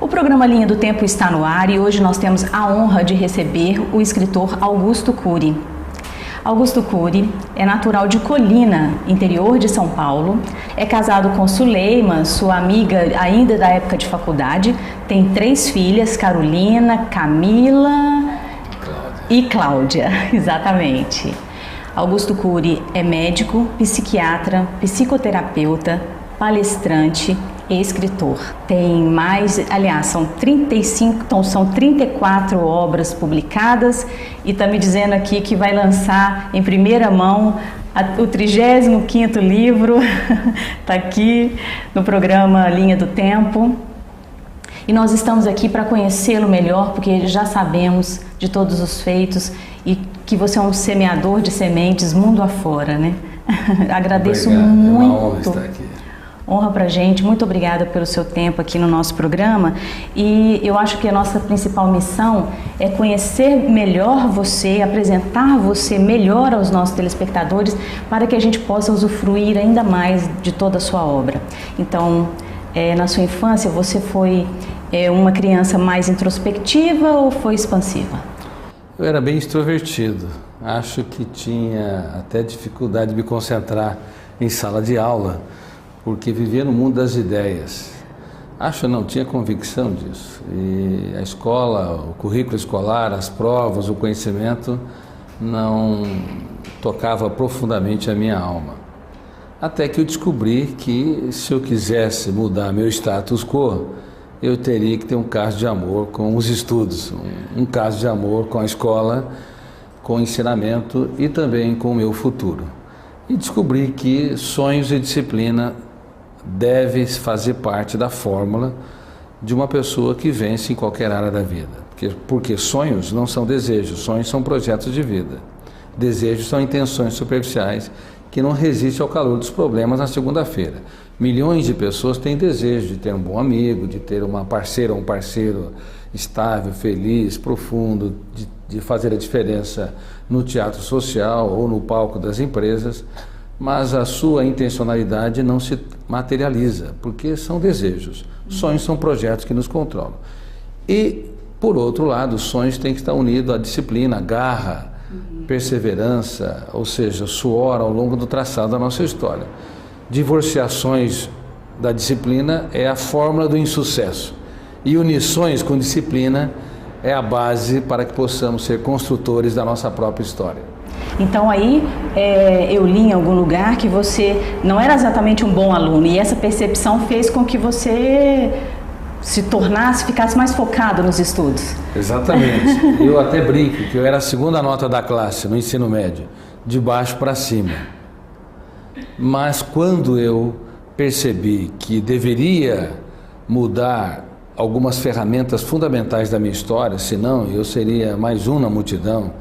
O programa Linha do Tempo está no ar e hoje nós temos a honra de receber o escritor Augusto Cury. Augusto Cury é natural de Colina, interior de São Paulo, é casado com Suleima, sua amiga ainda da época de faculdade, tem 3 filhas, Carolina, Camila e Cláudia, exatamente. Augusto Cury é médico, psiquiatra, psicoterapeuta, palestrante e escritor. Tem mais, aliás, são 34 obras publicadas e está me dizendo aqui que vai lançar em primeira mão o 35º livro, está aqui no programa Linha do Tempo. E nós estamos aqui para conhecê-lo melhor, porque já sabemos de todos os feitos e que você é um semeador de sementes mundo afora, né? Agradeço muito. É uma honra estar aqui. Honra pra gente, muito obrigada pelo seu tempo aqui no nosso programa e eu acho que a nossa principal missão é conhecer melhor você, apresentar você melhor aos nossos telespectadores para que a gente possa usufruir ainda mais de toda a sua obra. Então, na sua infância você foi uma criança mais introspectiva ou foi expansiva? Eu era bem extrovertido, acho que tinha até dificuldade de me concentrar em sala de aula, porque vivia no mundo das ideias. Não tinha convicção disso. E a escola, o currículo escolar, as provas, o conhecimento não tocava profundamente a minha alma. Até que eu descobri que se eu quisesse mudar meu status quo, eu teria que ter um caso de amor com os estudos, um caso de amor com a escola, com o ensinamento e também com o meu futuro. E descobri que sonhos e disciplina deve fazer parte da fórmula de uma pessoa que vence em qualquer área da vida. Porque sonhos não são desejos, sonhos são projetos de vida. Desejos são intenções superficiais que não resistem ao calor dos problemas na segunda-feira. Milhões de pessoas têm desejo de ter um bom amigo, de ter uma parceira ou um parceiro estável, feliz, profundo, de fazer a diferença no teatro social ou no palco das empresas, mas a sua intencionalidade não se materializa, porque são desejos. Sonhos são projetos que nos controlam. E, por outro lado, os sonhos têm que estar unidos à disciplina, à garra, perseverança, ou seja, suor ao longo do traçado da nossa história. Divorciações da disciplina é a fórmula do insucesso. E unir sonhos com disciplina é a base para que possamos ser construtores da nossa própria história. Então aí eu li em algum lugar que você não era exatamente um bom aluno e essa percepção fez com que você ficasse mais focado nos estudos. Exatamente. Eu até brinco que eu era a segunda nota da classe no ensino médio, de baixo para cima. Mas quando eu percebi que deveria mudar algumas ferramentas fundamentais da minha história, senão eu seria mais um na multidão,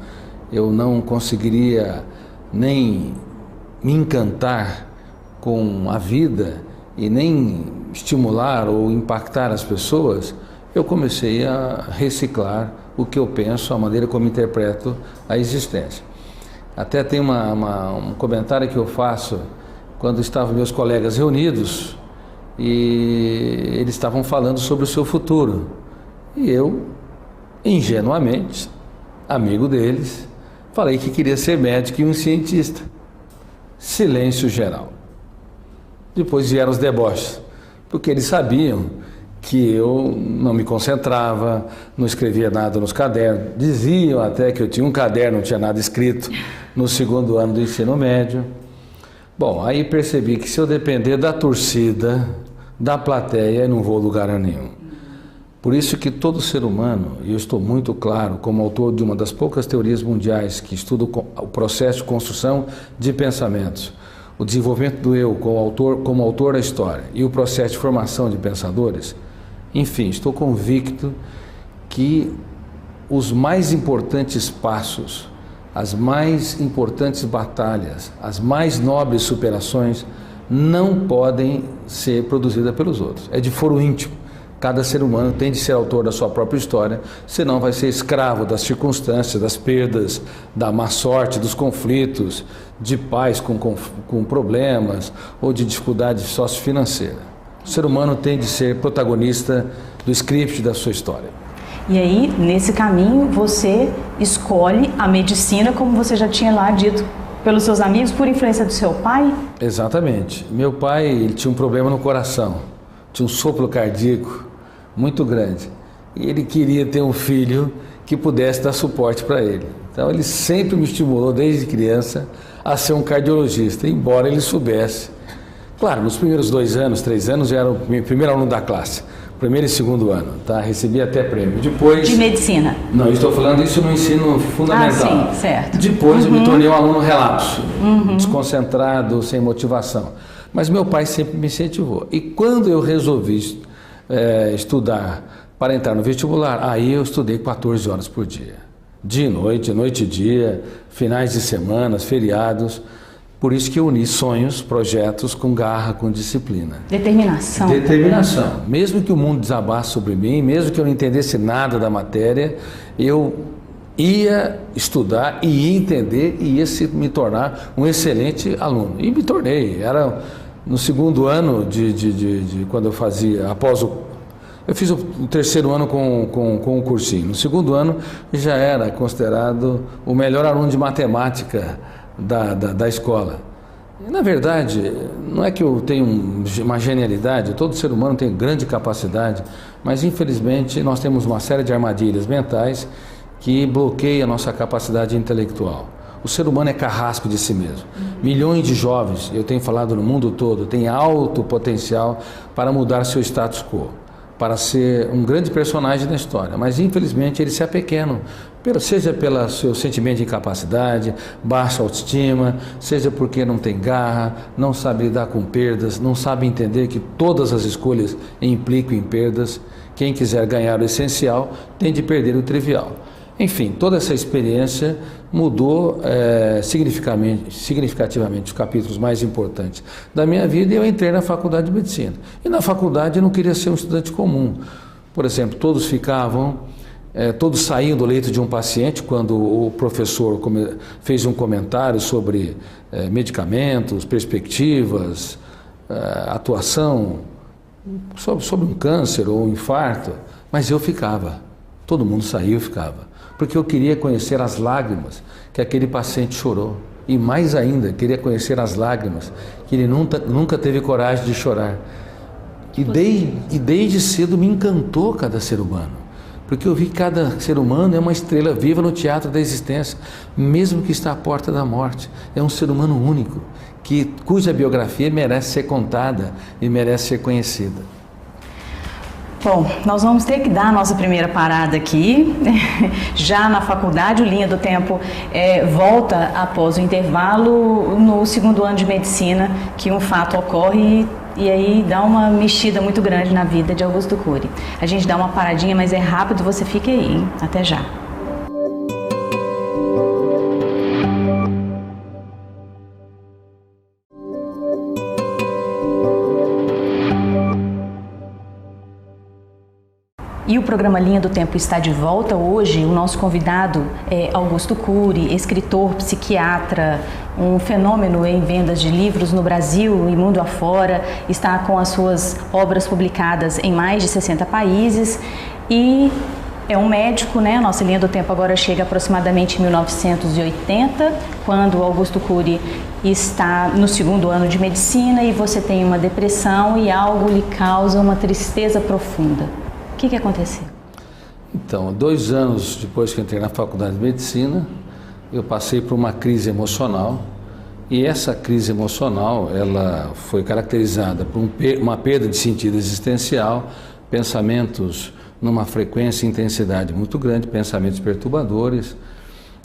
eu não conseguiria nem me encantar com a vida e nem estimular ou impactar as pessoas, eu comecei a reciclar o que eu penso, a maneira como interpreto a existência. Até tem um comentário que eu faço quando estavam meus colegas reunidos e eles estavam falando sobre o seu futuro. E eu, ingenuamente, amigo deles, falei que queria ser médico e um cientista. Silêncio geral. Depois vieram os deboches, porque eles sabiam que eu não me concentrava, não escrevia nada nos cadernos. Diziam até que eu tinha um caderno, não tinha nada escrito no 2º ano do ensino médio. Bom, aí percebi que se eu depender da torcida, da plateia, eu não vou a lugar nenhum. Por isso que todo ser humano, e eu estou muito claro como autor de uma das poucas teorias mundiais que estuda o processo de construção de pensamentos, o desenvolvimento do eu como autor da história e o processo de formação de pensadores, enfim, estou convicto que os mais importantes passos, as mais importantes batalhas, as mais nobres superações não podem ser produzidas pelos outros. É de foro íntimo. Cada ser humano tem de ser autor da sua própria história, senão vai ser escravo das circunstâncias, das perdas, da má sorte, dos conflitos, de pais com problemas ou de dificuldade sociofinanceira. O ser humano tem de ser protagonista do script da sua história. E aí, nesse caminho, você escolhe a medicina, como você já tinha lá dito, pelos seus amigos, por influência do seu pai? Exatamente. Meu pai, ele tinha um problema no coração, tinha um sopro cardíaco muito grande. E ele queria ter um filho que pudesse dar suporte para ele. Então ele sempre me estimulou desde criança a ser um cardiologista, embora ele soubesse. Claro, nos primeiros 2 anos, 3 anos, eu era o primeiro aluno da classe, primeiro e segundo ano, tá? Recebi até prêmio. Depois... De medicina? Não, eu estou falando isso no ensino fundamental. Ah, sim, certo. Depois eu me tornei um aluno relapso, desconcentrado, sem motivação. Mas meu pai sempre me incentivou. E quando eu resolvi estudar para entrar no vestibular, aí eu estudei 14 horas por dia. Dia e noite e dia, finais de semanas, feriados. Por isso que eu uni sonhos, projetos com garra, com disciplina. Determinação. Determinação. Mesmo que o mundo desabasse sobre mim, mesmo que eu não entendesse nada da matéria, eu ia estudar, ia entender e ia me tornar um excelente aluno. E me tornei. Era no segundo ano de quando eu fazia, eu fiz o terceiro ano com o cursinho. No segundo ano já era considerado o melhor aluno de matemática da escola. E, na verdade, não é que eu tenho uma genialidade, todo ser humano tem grande capacidade, mas infelizmente nós temos uma série de armadilhas mentais que bloqueiam a nossa capacidade intelectual. O ser humano é carrasco de si mesmo. Milhões de jovens, eu tenho falado no mundo todo, têm alto potencial para mudar seu status quo, para ser um grande personagem da história, mas infelizmente eles se apequenam, seja pelo seu sentimento de incapacidade, baixa autoestima, seja porque não tem garra, não sabe lidar com perdas, não sabe entender que todas as escolhas implicam em perdas. Quem quiser ganhar o essencial tem de perder o trivial. Enfim, toda essa experiência mudou significativamente os capítulos mais importantes da minha vida e eu entrei na faculdade de medicina. E na faculdade eu não queria ser um estudante comum. Por exemplo, todos saíam do leito de um paciente quando o professor fez um comentário sobre medicamentos, perspectivas, atuação, sobre um câncer ou um infarto, mas eu ficava. Todo mundo saiu, eu ficava. Porque eu queria conhecer as lágrimas que aquele paciente chorou. E mais ainda, queria conhecer as lágrimas que ele nunca teve coragem de chorar. E desde cedo me encantou cada ser humano. Porque eu vi que cada ser humano é uma estrela viva no teatro da existência, mesmo que está à porta da morte. É um ser humano único, cuja biografia merece ser contada e merece ser conhecida. Bom, nós vamos ter que dar a nossa primeira parada aqui. Já na faculdade, o Linha do Tempo volta após o intervalo no segundo ano de medicina, que um fato ocorre e aí dá uma mexida muito grande na vida de Augusto Cury. A gente dá uma paradinha, mas é rápido, você fica aí, hein? Até já. E o programa Linha do Tempo está de volta hoje. O nosso convidado é Augusto Cury, escritor, psiquiatra, um fenômeno em vendas de livros no Brasil e mundo afora. Está com as suas obras publicadas em mais de 60 países e é um médico, né? A nossa Linha do Tempo agora chega aproximadamente em 1980, quando Augusto Cury está no segundo ano de medicina e você tem uma depressão e algo lhe causa uma tristeza profunda. O que aconteceu? Então, 2 anos depois que entrei na faculdade de medicina, eu passei por uma crise emocional e essa crise emocional ela foi caracterizada por uma perda de sentido existencial, pensamentos numa frequência e intensidade muito grande, pensamentos perturbadores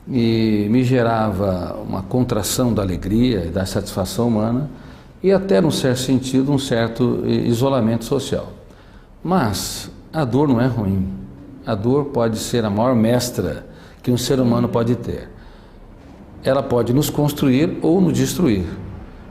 e me gerava uma contração da alegria e da satisfação humana e até, num certo sentido, um certo isolamento social. Mas a dor não é ruim. A dor pode ser a maior mestra que um ser humano pode ter. Ela pode nos construir ou nos destruir.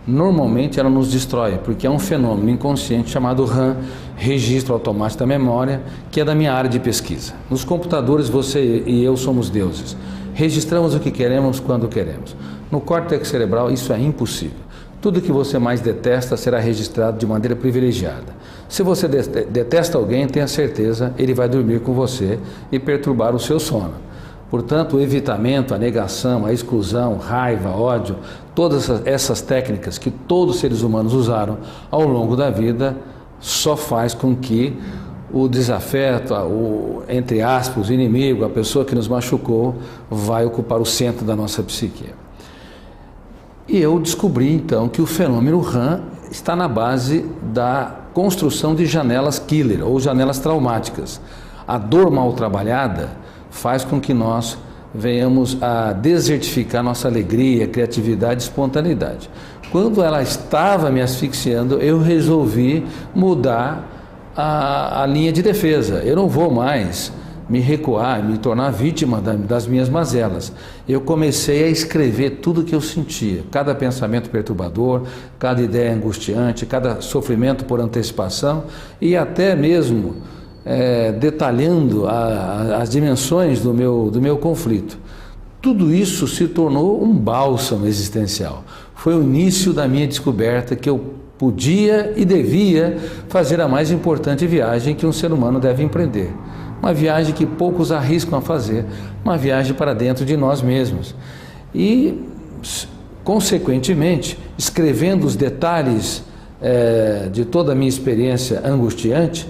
Normalmente ela nos destrói, porque é um fenômeno inconsciente chamado RAM, Registro Automático da Memória, que é da minha área de pesquisa. Nos computadores você e eu somos deuses. Registramos o que queremos quando queremos. No córtex cerebral isso é impossível. Tudo que você mais detesta será registrado de maneira privilegiada. Se você detesta alguém, tenha certeza, ele vai dormir com você e perturbar o seu sono. Portanto, o evitamento, a negação, a exclusão, raiva, ódio, todas essas técnicas que todos os seres humanos usaram ao longo da vida, só faz com que o desafeto, entre aspas, o inimigo, a pessoa que nos machucou, vai ocupar o centro da nossa psique. E eu descobri então que o fenômeno RAM está na base da construção de janelas killer ou janelas traumáticas. A dor mal trabalhada faz com que nós venhamos a desertificar nossa alegria, criatividade e espontaneidade. Quando ela estava me asfixiando, eu resolvi mudar a linha de defesa. Eu não vou mais me recuar, me tornar vítima das minhas mazelas. Eu comecei a escrever tudo o que eu sentia, cada pensamento perturbador, cada ideia angustiante, cada sofrimento por antecipação e até mesmo detalhando as dimensões do meu conflito. Tudo isso se tornou um bálsamo existencial. Foi o início da minha descoberta que eu podia e devia fazer a mais importante viagem que um ser humano deve empreender. Uma viagem que poucos arriscam a fazer, uma viagem para dentro de nós mesmos. E, consequentemente, escrevendo os detalhes de toda a minha experiência angustiante,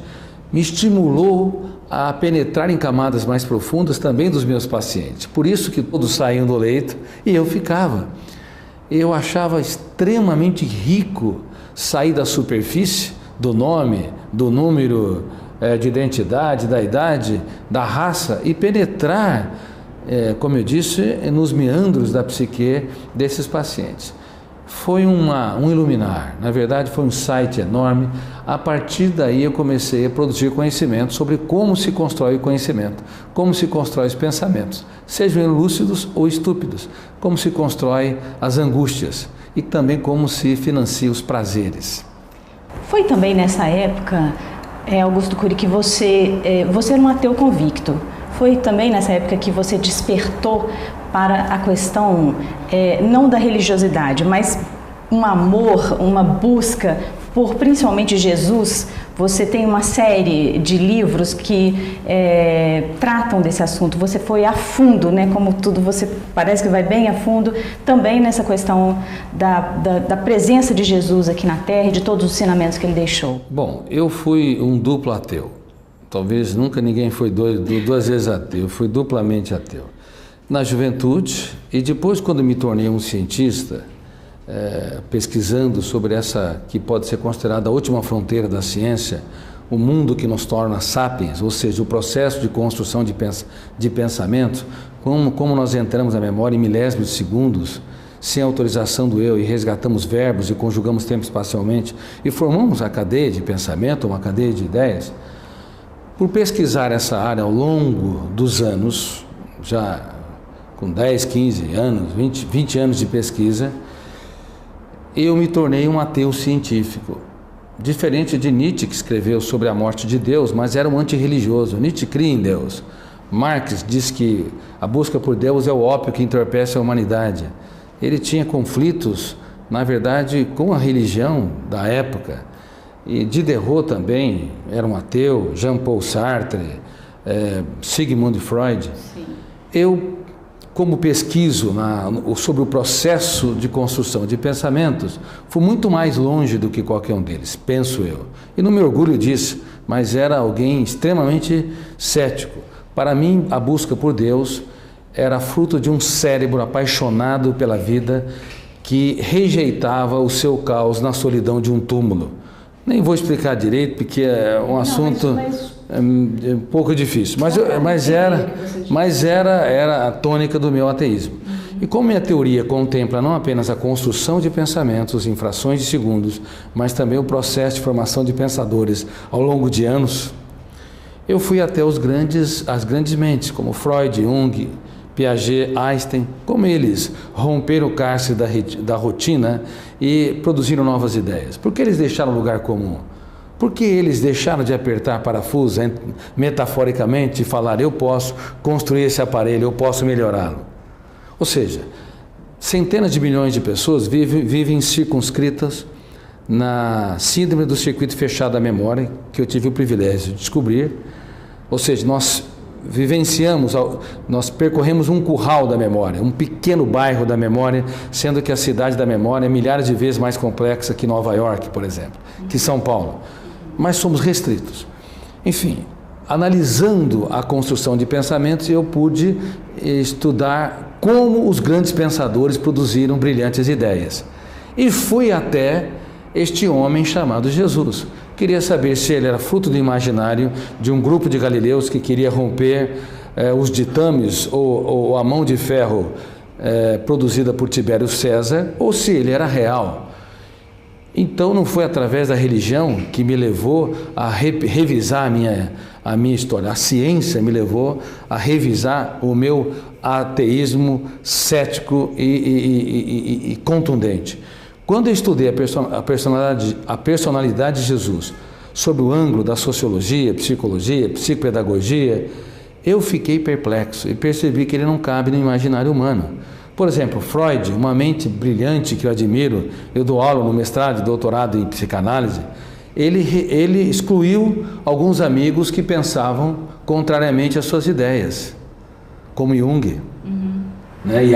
me estimulou a penetrar em camadas mais profundas também dos meus pacientes. Por isso que todos saíam do leito e eu ficava. Eu achava extremamente rico sair da superfície, do nome, do número de identidade, da idade, da raça e penetrar, como eu disse, nos meandros da psique desses pacientes. Foi um iluminar, na verdade foi um insight enorme. A partir daí eu comecei a produzir conhecimento sobre como se constrói o conhecimento, como se constrói os pensamentos, sejam lúcidos ou estúpidos, como se constrói as angústias e também como se financia os prazeres. Foi também nessa época, Augusto Cury, que você era um ateu convicto. Foi também nessa época que você despertou para a questão não da religiosidade, mas um amor, uma busca por principalmente Jesus. Você tem uma série de livros que tratam desse assunto. Você foi a fundo, né? Como tudo, você parece que vai bem a fundo também nessa questão da presença de Jesus aqui na Terra e de todos os ensinamentos que ele deixou. Bom, eu fui um duplo ateu. Talvez nunca ninguém foi duas vezes ateu. Eu fui duplamente ateu. Na juventude e depois, quando me tornei um cientista, pesquisando sobre essa que pode ser considerada a última fronteira da ciência, o mundo que nos torna sapiens, ou seja, o processo de construção de pensamento, como nós entramos na memória em milésimos de segundos, sem autorização do eu, e resgatamos verbos e conjugamos tempo espacialmente e formamos a cadeia de pensamento, uma cadeia de ideias. Por pesquisar essa área ao longo dos anos, já com 10, 15 anos, 20 anos de pesquisa, eu me tornei um ateu científico. Diferente de Nietzsche, que escreveu sobre a morte de Deus, mas era um antirreligioso. Nietzsche cria em Deus. Marx diz que a busca por Deus é o ópio que entorpece a humanidade. Ele tinha conflitos, na verdade, com a religião da época. E Diderot também era um ateu, Jean-Paul Sartre, Sigmund Freud. Sim. Eu, como pesquiso sobre o processo de construção de pensamentos, fui muito mais longe do que qualquer um deles, penso eu. E não me orgulho disso, mas era alguém extremamente cético. Para mim, a busca por Deus era fruto de um cérebro apaixonado pela vida que rejeitava o seu caos na solidão de um túmulo. Nem vou explicar direito, porque é um assunto um pouco difícil, mas era a tônica do meu ateísmo. E como minha teoria contempla não apenas a construção de pensamentos em frações de segundos, mas também o processo de formação de pensadores ao longo de anos, eu fui até as grandes mentes, como Freud, Jung, Piaget, Einstein, como eles romperam o cárcere da rotina e produziram novas ideias. Por que eles deixaram o lugar comum? Por que eles deixaram de apertar parafuso, metaforicamente, e falar, eu posso construir esse aparelho, eu posso melhorá-lo? Ou seja, centenas de milhões de pessoas vivem circunscritas na síndrome do circuito fechado da memória, que eu tive o privilégio de descobrir. Ou seja, nós percorremos um curral da memória, um pequeno bairro da memória, sendo que a cidade da memória é milhares de vezes mais complexa que Nova York, por exemplo, que São Paulo. Mas somos restritos. Enfim, analisando a construção de pensamentos, eu pude estudar como os grandes pensadores produziram brilhantes ideias. E fui até este homem chamado Jesus. Queria saber se ele era fruto do imaginário de um grupo de galileus que queria romper os ditames ou a mão de ferro produzida por Tibério César, ou se ele era real. Então não foi através da religião que me levou a revisar a minha história. A ciência me levou a revisar o meu ateísmo cético e contundente. Quando eu estudei a personalidade de Jesus sob o ângulo da sociologia, psicologia, psicopedagogia, eu fiquei perplexo e percebi que ele não cabe no imaginário humano. Por exemplo, Freud, uma mente brilhante que eu admiro, eu dou aula no mestrado e doutorado em psicanálise, ele excluiu alguns amigos que pensavam contrariamente às suas ideias, como Jung.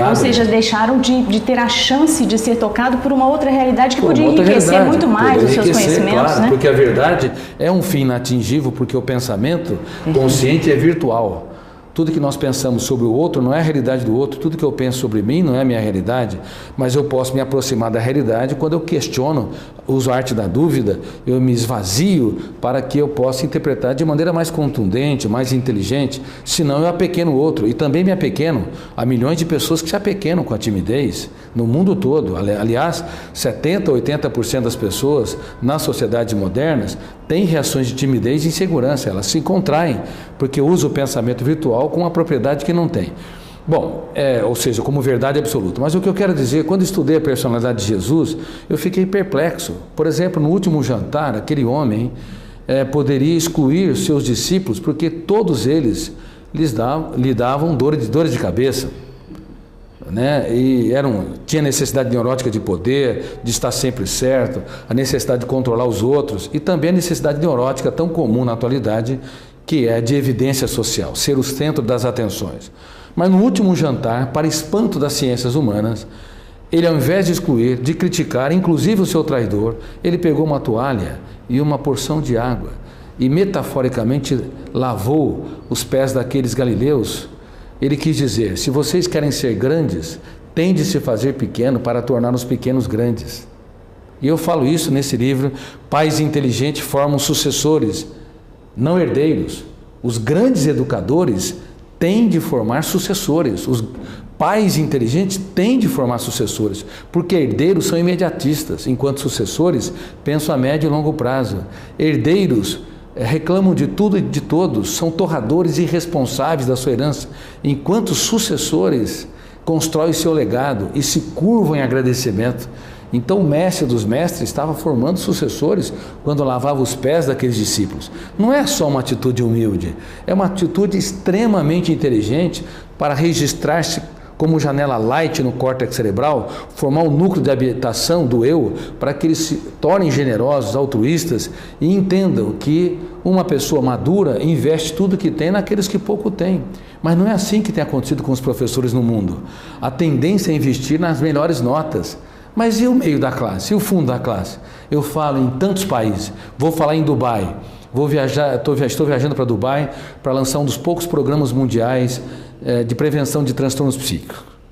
Ou seja, deixaram de ter a chance de ser tocado por uma outra realidade que podia enriquecer muito mais os seus conhecimentos. Claro, né? Porque a verdade é um fim inatingível, porque o pensamento consciente é virtual. Tudo que nós pensamos sobre o outro não é a realidade do outro, tudo que eu penso sobre mim não é a minha realidade, mas eu posso me aproximar da realidade quando eu questiono, uso a arte da dúvida, eu me esvazio para que eu possa interpretar de maneira mais contundente, mais inteligente, senão eu apequeno o outro, e também me apequeno. Há milhões de pessoas que se apequenam com a timidez, no mundo todo. Aliás, 70% ou 80% das pessoas nas sociedades modernas têm reações de timidez e insegurança, elas se contraem, porque usam o pensamento virtual com uma propriedade que não tem. Bom, ou seja, como verdade absoluta. Mas o que eu quero dizer, quando estudei a personalidade de Jesus, eu fiquei perplexo. Por exemplo, no último jantar, aquele homem poderia excluir seus discípulos, porque todos eles lhe davam dores de cabeça. E tinha necessidade neurótica de poder, de estar sempre certo, a necessidade de controlar os outros e também a necessidade neurótica tão comum na atualidade, que é de evidência social, ser o centro das atenções. Mas no último jantar, para espanto das ciências humanas, ele, ao invés de excluir, de criticar, inclusive o seu traidor, ele pegou uma toalha e uma porção de água e metaforicamente lavou os pés daqueles galileus. Ele quis dizer: se vocês querem ser grandes, tem de se fazer pequeno para tornar os pequenos grandes. E eu falo isso nesse livro. Pais inteligentes formam sucessores, não herdeiros. Os grandes educadores têm de formar sucessores. Os pais inteligentes têm de formar sucessores, porque herdeiros são imediatistas, enquanto sucessores pensam a médio e longo prazo. Herdeiros reclamam de tudo e de todos, são torradores irresponsáveis da sua herança, enquanto sucessores constroem seu legado e se curvam em agradecimento. Então o mestre dos mestres estava formando sucessores quando lavava os pés daqueles discípulos. Não é só uma atitude humilde, é uma atitude extremamente inteligente para registrar-se como janela light no córtex cerebral, formar um núcleo de habitação do eu, para que eles se tornem generosos, altruístas e entendam que uma pessoa madura investe tudo que tem naqueles que pouco têm. Mas não é assim que tem acontecido com os professores no mundo. A tendência é investir nas melhores notas. Mas e o meio da classe? E o fundo da classe? Eu falo em tantos países, vou falar em Dubai, estou viajando para Dubai para lançar um dos poucos programas mundiais de prevenção de transtornos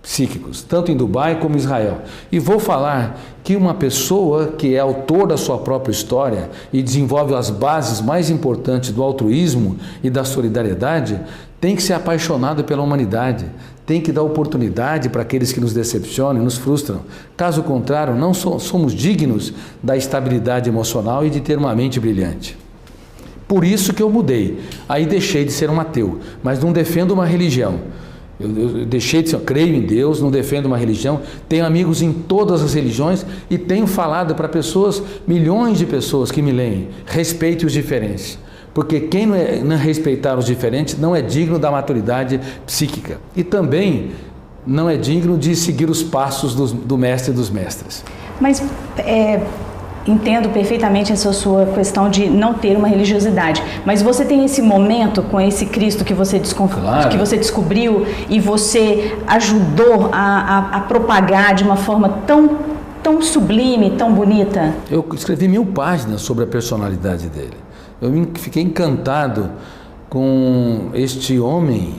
psíquicos, tanto em Dubai como em Israel. E vou falar que uma pessoa que é autor da sua própria história e desenvolve as bases mais importantes do altruísmo e da solidariedade, tem que ser apaixonado pela humanidade, tem que dar oportunidade para aqueles que nos decepcionam e nos frustram. Caso contrário, não somos dignos da estabilidade emocional e de ter uma mente brilhante. Por isso que eu mudei. Aí deixei de ser um ateu, mas não defendo uma religião. Eu deixei de ser, eu creio em Deus, não defendo uma religião, tenho amigos em todas as religiões e tenho falado para pessoas, milhões de pessoas que me leem: respeite os diferentes. Porque quem não respeitar os diferentes não é digno da maturidade psíquica. E também não é digno de seguir os passos do mestre dos mestres. Mas entendo perfeitamente essa sua questão de não ter uma religiosidade, mas você tem esse momento com esse Cristo que você, Claro. que você descobriu e você ajudou a propagar de uma forma tão sublime, tão bonita? Eu escrevi 1000 páginas sobre a personalidade dele. Eu fiquei encantado com este homem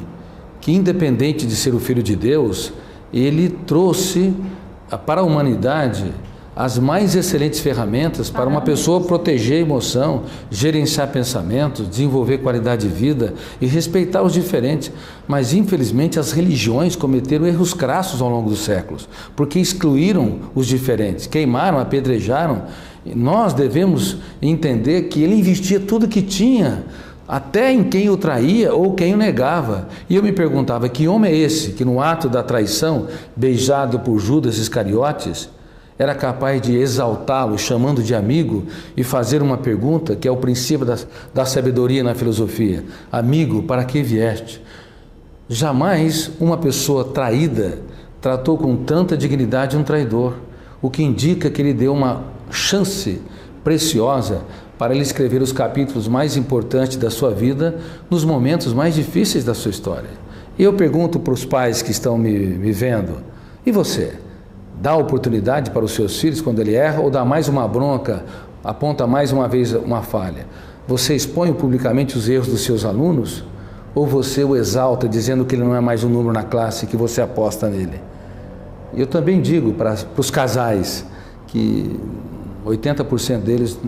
que, independente de ser o Filho de Deus, ele trouxe para a humanidade as mais excelentes ferramentas para uma pessoa proteger a emoção, gerenciar pensamentos, desenvolver qualidade de vida e respeitar os diferentes. Mas, infelizmente, as religiões cometeram erros crassos ao longo dos séculos, porque excluíram os diferentes, queimaram, apedrejaram. Nós devemos entender que ele investia tudo que tinha, até em quem o traía ou quem o negava. E eu me perguntava, que homem é esse que no ato da traição, beijado por Judas Iscariotes, era capaz de exaltá-lo, chamando de amigo, e fazer uma pergunta que é o princípio da sabedoria na filosofia: amigo, para que vieste? Jamais uma pessoa traída tratou com tanta dignidade um traidor, o que indica que ele deu uma chance preciosa para ele escrever os capítulos mais importantes da sua vida nos momentos mais difíceis da sua história. E eu pergunto para os pais que estão me vendo: e você? Dá oportunidade para os seus filhos quando ele erra, ou dá mais uma bronca, aponta mais uma vez uma falha? Você expõe publicamente os erros dos seus alunos, ou você o exalta dizendo que ele não é mais um número na classe, que você aposta nele? Eu também digo para os casais que 80% deles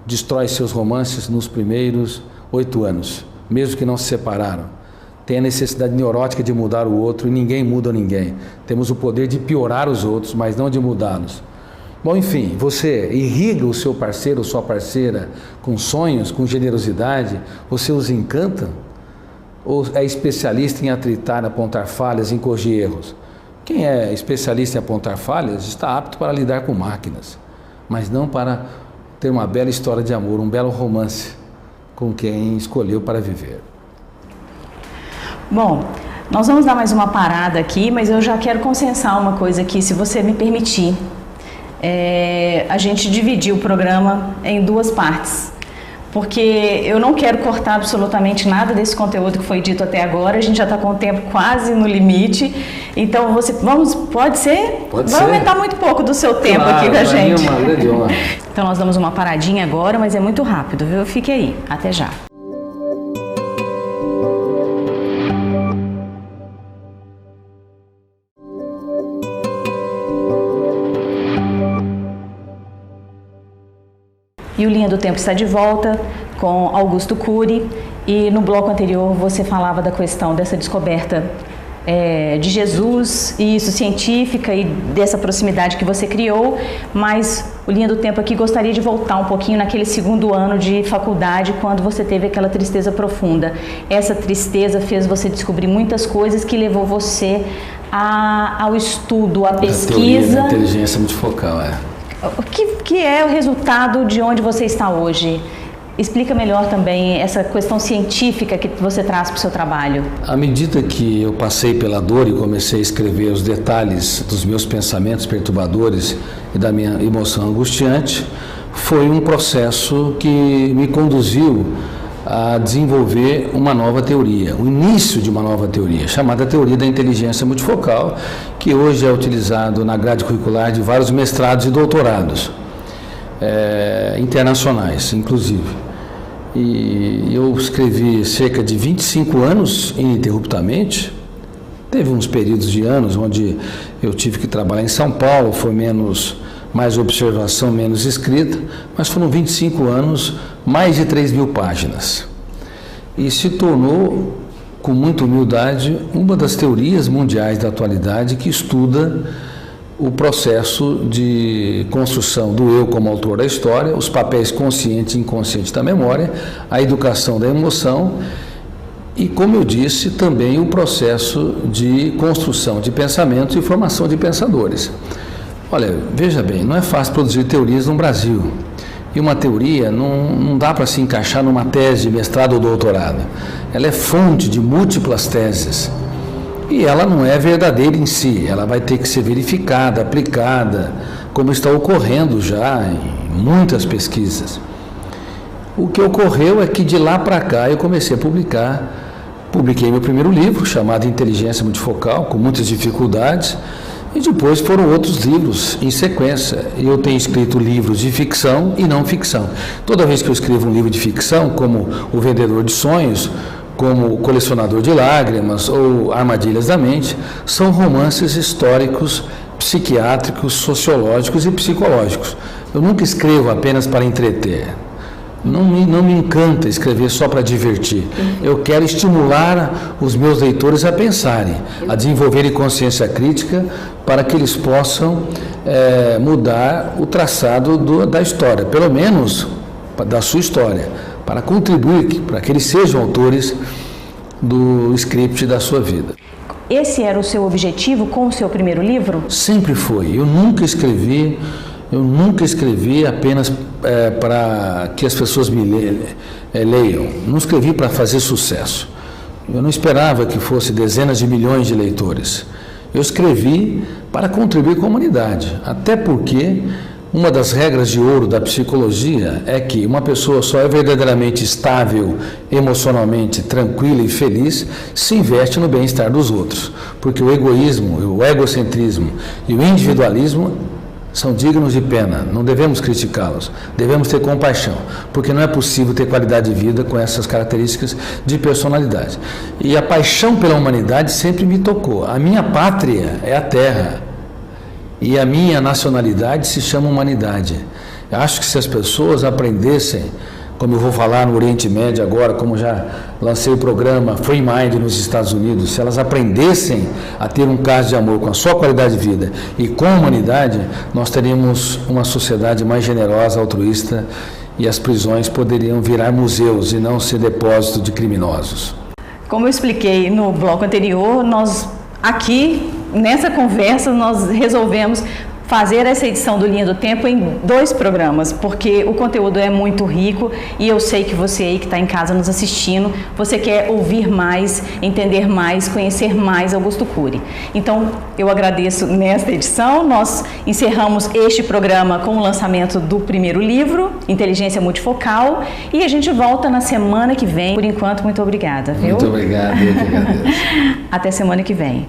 destrói seus romances nos primeiros 8 anos, mesmo que não se separaram. Tem a necessidade neurótica de mudar o outro, e ninguém muda ninguém. Temos o poder de piorar os outros, mas não de mudá-los. Bom, enfim, você irriga o seu parceiro ou sua parceira com sonhos, com generosidade? Você os encanta? Ou é especialista em atritar, apontar falhas, em corrigir erros? Quem é especialista em apontar falhas está apto para lidar com máquinas, mas não para ter uma bela história de amor, um belo romance com quem escolheu para viver. Bom, nós vamos dar mais uma parada aqui, mas eu já quero consensar uma coisa aqui, se você me permitir. A gente dividiu o programa em 2 partes, porque eu não quero cortar absolutamente nada desse conteúdo que foi dito até agora. A gente já está com o tempo quase no limite, então pode ser? Pode Vai ser. aumentar muito pouco do seu tempo Claro, aqui da gente. É uma grande honra. Então nós damos uma paradinha agora, mas é muito rápido, viu? Fique aí, até já. E o Linha do Tempo está de volta com Augusto Cury, e no bloco anterior você falava da questão dessa descoberta de Jesus, e isso científica, e dessa proximidade que você criou, mas o Linha do Tempo aqui gostaria de voltar um pouquinho naquele 2º ano de faculdade, quando você teve aquela tristeza profunda. Essa tristeza fez você descobrir muitas coisas que levou você ao estudo, à pesquisa. A teoria da inteligência multifocal, O que é o resultado de onde você está hoje? Explica melhor também essa questão científica que você traz para o seu trabalho. À medida que eu passei pela dor e comecei a escrever os detalhes dos meus pensamentos perturbadores e da minha emoção angustiante, foi um processo que me conduziu a desenvolver uma nova teoria, o início de uma nova teoria, chamada teoria da inteligência multifocal, que hoje é utilizado na grade curricular de vários mestrados e doutorados, internacionais, inclusive. E eu escrevi cerca de 25 anos ininterruptamente. Teve uns períodos de anos onde eu tive que trabalhar em São Paulo, foi mais observação, menos escrita, mas foram 25 anos, mais de 3.000 páginas. E se tornou, com muita humildade, uma das teorias mundiais da atualidade que estuda o processo de construção do eu como autor da história, os papéis consciente e inconsciente da memória, a educação da emoção e, como eu disse, também o processo de construção de pensamentos e formação de pensadores. Olha, veja bem, não é fácil produzir teorias no Brasil. E uma teoria não dá para se encaixar numa tese de mestrado ou doutorado. Ela é fonte de múltiplas teses. E ela não é verdadeira em si, ela vai ter que ser verificada, aplicada, como está ocorrendo já em muitas pesquisas. O que ocorreu é que de lá para cá eu comecei a publiquei meu primeiro livro, chamado Inteligência Multifocal, com muitas dificuldades, e depois foram outros livros em sequência. Eu tenho escrito livros de ficção e não ficção. Toda vez que eu escrevo um livro de ficção, como O Vendedor de Sonhos, como O Colecionador de Lágrimas ou Armadilhas da Mente, são romances históricos, psiquiátricos, sociológicos e psicológicos. Eu nunca escrevo apenas para entreter. Não me encanta escrever só para divertir. Eu quero estimular os meus leitores a pensarem, a desenvolverem consciência crítica para que eles possam mudar o traçado da história, pelo menos da sua história, para contribuir, para que eles sejam autores do script da sua vida. Esse era o seu objetivo com o seu primeiro livro? Sempre foi. Eu nunca escrevi apenas para que as pessoas me leiam. Não escrevi para fazer sucesso. Eu não esperava que fosse dezenas de milhões de leitores. Eu escrevi para contribuir com a humanidade. Até porque uma das regras de ouro da psicologia é que uma pessoa só é verdadeiramente estável, emocionalmente tranquila e feliz se investe no bem-estar dos outros. Porque o egoísmo, o egocentrismo e o individualismo são dignos de pena, não devemos criticá-los, devemos ter compaixão, porque não é possível ter qualidade de vida com essas características de personalidade. E a paixão pela humanidade sempre me tocou. A minha pátria é a terra e a minha nacionalidade se chama humanidade. Eu acho que se as pessoas aprendessem, como eu vou falar no Oriente Médio agora, como já lancei o programa Free Mind nos Estados Unidos, se elas aprendessem a ter um caso de amor com a sua qualidade de vida e com a humanidade, nós teríamos uma sociedade mais generosa, altruísta, e as prisões poderiam virar museus e não ser depósito de criminosos. Como eu expliquei no bloco anterior, nós aqui, nessa conversa, nós resolvemos fazer essa edição do Linha do Tempo em 2 programas, porque o conteúdo é muito rico e eu sei que você aí que está em casa nos assistindo, você quer ouvir mais, entender mais, conhecer mais Augusto Cury. Então, eu agradeço nesta edição, nós encerramos este programa com o lançamento do primeiro livro, Inteligência Multifocal, e a gente volta na semana que vem. Por enquanto, muito obrigada, viu? Muito obrigado, eu que agradeço. Até semana que vem.